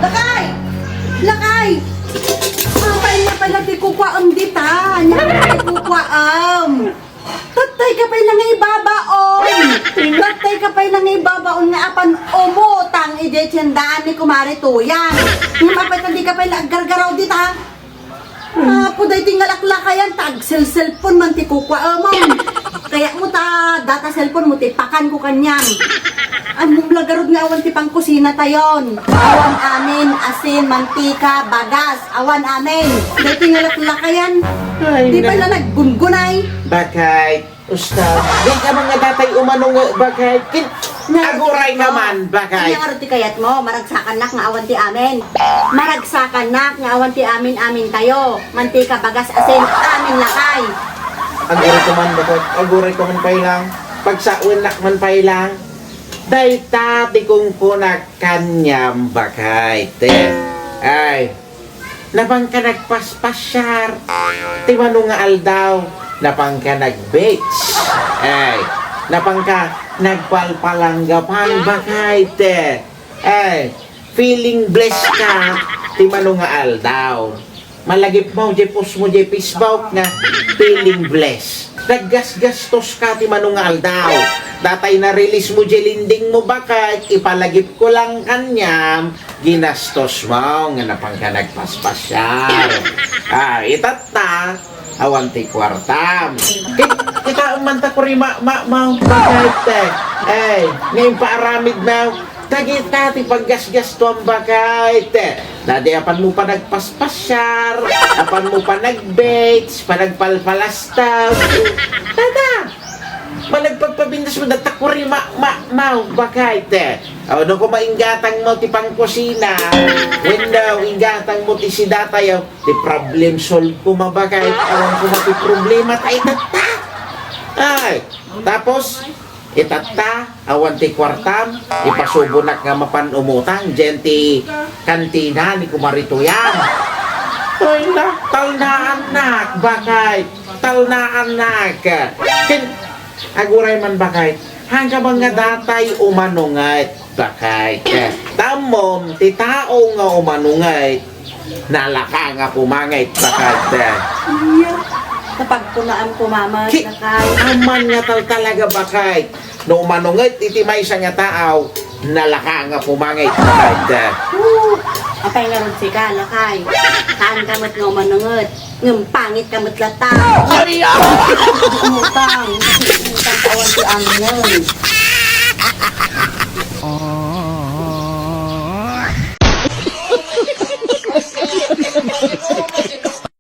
Lakay! Lakay! Apay na pala di kukwaam dita. Nyakay kukwaam. Tatay ka pa'y lang ibabaon. Tatay ka pa'y lang ibabaon nga apan umutang ijetsendaan ni Kumari Tuyang. Yung apay hindi ka pa'y naggargaraw dita. Puday tingalak-lakayan, tag cellphone man ti kukwaamon. Kaya mo ta, data cellphone mo, tipakan ko kanyang. Among lagarod nga awan ti pang kusina tayon. Awan amin, asin, mantika, bagas, awan amin. Dahil tingalak-lakayan. Di pa na naggungunay. Bakit? Ustad, di ka mga datay umanong bakit? Aguray naman, bakit? Ang ti kayat mo, maragsakan nak nga awan ti amin. Maragsakan nak nga awan ti amin tayo. Mantika, bagas, asin, amin lakay. Aguray ko man, bakit? Aguray ko man pailang. Pagsauin nak man pailang. Dahil tati kong punak kanyam, bakit? Ay, napang ka nagpaspasyar. Timano nga aldaw. Napang ka nag-beach. Ay, napang ka nagpalpalanggapan, bakit? Ay, feeling blessed ka. Timano nga aldaw. Malagip mo, jepos mo, jepisbaw nga feeling blessed. Naggasgastos ka, timano nga aldaw. Datay na release mo, jelinding mo, bakit? Ipalagip ko lang kanyam, ginastos mo, nga napang ka nagpaspasyar. Itata, awanti kwartam. Kita umanta ko rin bakit? Ngayon paaramid na, tagita, ti paggasgas to ang bakit? Dadi, apan mo pa nagpaspasyar, apan mo pa nag-baits, pa nagpalpalastaw. Tada! Managpagpabindas mo, natakuri bakit? Ano ko maingatang mo ti pang kusina, when daw ingatang mo ti si datayaw, ti problem solve ko mabakit, awan ko mati problema, ta itata. Ay, tapos, itata, awan ti kwartam, ipasubunak nga mapan umutang, dyan ti kantina ni Kumari Tuyang. Ay na, talnaan nak, bakit? Talnaan nak. Aguray man bakit? Hangga mga datay umanungay, bakit? Tamom, ti tao nga umanungay, nalaka nga pumangay, bakit? Kapag kunaan kumamat, lakay. Aman nga talaga bakit? No umanungay, itimay siya nga tao, nalaka nga pumangay, bakit? Apay nga ron sika, lakay. Kaan kamot nga umanungot. Pangit kamot lata. Umutang. Umutang kawan si amin yun.